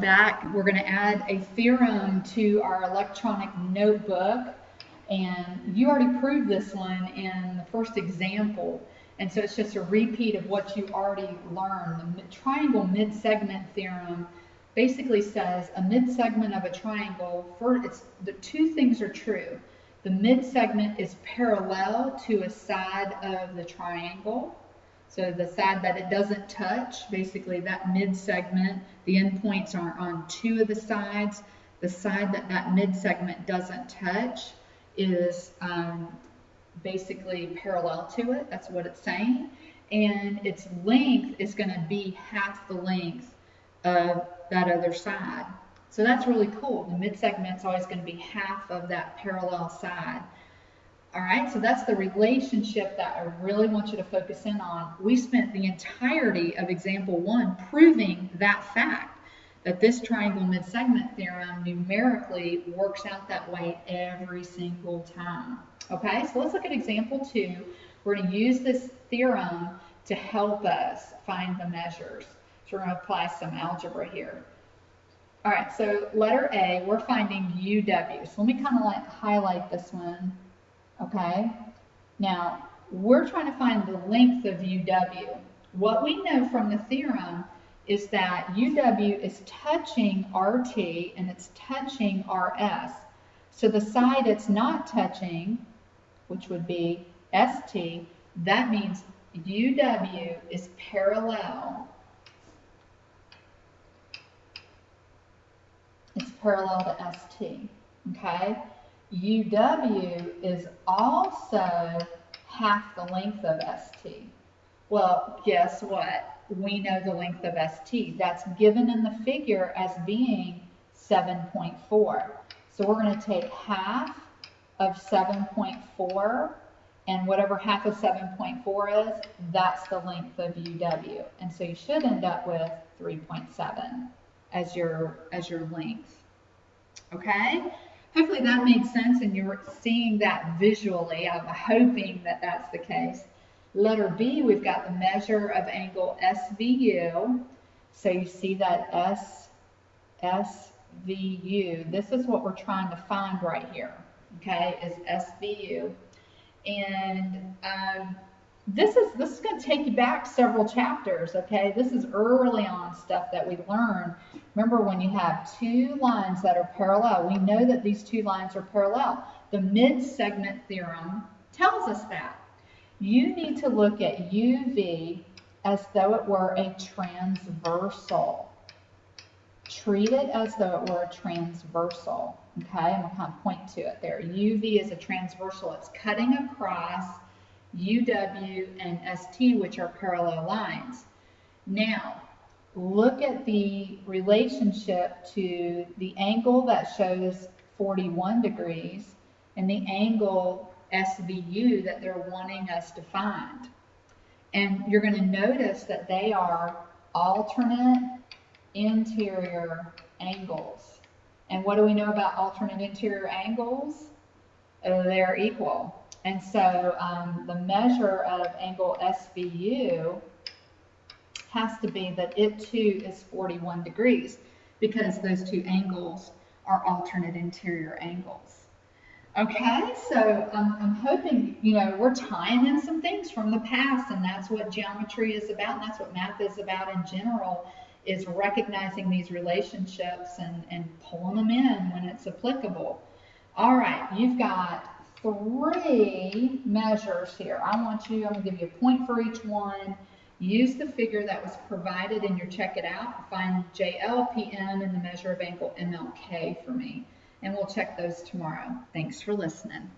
back. We're going to add a theorem to our electronic notebook, and you already proved this one in the first example, and so it's just a repeat of what you already learned. The triangle mid-segment theorem basically says a mid-segment of a triangle, the two things are true. The mid-segment is parallel to a side of the triangle. So the side that it doesn't touch, basically that mid-segment, the endpoints are on two of the sides. The side that mid-segment doesn't touch is basically parallel to it. That's what it's saying. And its length is going to be half the length of that other side. So that's really cool. The mid-segment is always going to be half of that parallel side. All right, so that's the relationship that I really want you to focus in on. We spent the entirety of example 1 proving that fact, that this triangle mid-segment theorem numerically works out that way every single time. Okay, so let's look at example 2. We're going to use this theorem to help us find the measures. So we're going to apply some algebra here. All right, so letter A, we're finding UW. So let me kind of like highlight this one. Okay, now we're trying to find the length of UW. What we know from the theorem is that UW is touching RT and it's touching RS. So the side it's not touching, which would be ST, that means UW is parallel. It's parallel to ST, okay? UW is also half the length of ST. Well, guess what? We know the length of ST. That's given in the figure as being 7.4. So we're going to take half of 7.4, and whatever half of 7.4 is, that's the length of UW. And so you should end up with 3.7 as your length. Okay? Hopefully that made sense and you're seeing that visually. I'm hoping that that's the case. Letter B, we've got the measure of angle SVU. So you see that SVU. This is what we're trying to find right here, okay, is SVU. And this is going to take you back several chapters, okay? This is early on stuff that we learned. Remember, when you have two lines that are parallel, we know that these two lines are parallel. The mid-segment theorem tells us that. You need to look at UV as though it were a transversal. Treat it as though it were a transversal, okay? I'm going to kind of point to it there. UV is a transversal. It's cutting across UW and ST, which are parallel lines. Now, look at the relationship to the angle that shows 41 degrees and the angle SVU that they're wanting us to find. And you're going to notice that they are alternate interior angles. And what do we know about alternate interior angles? They're equal. And so the measure of angle SVU has to be that it too is 41 degrees because those two angles are alternate interior angles. Okay, so I'm hoping, you know, we're tying in some things from the past, and that's what geometry is about, and that's what math is about in general, is recognizing these relationships and pulling them in when it's applicable. All right, you've got 3 measures here. I'm going to give you a point for each one. Use the figure that was provided in your check it out. Find JL, PM, and the measure of angle MLK for me. And we'll check those tomorrow. Thanks for listening.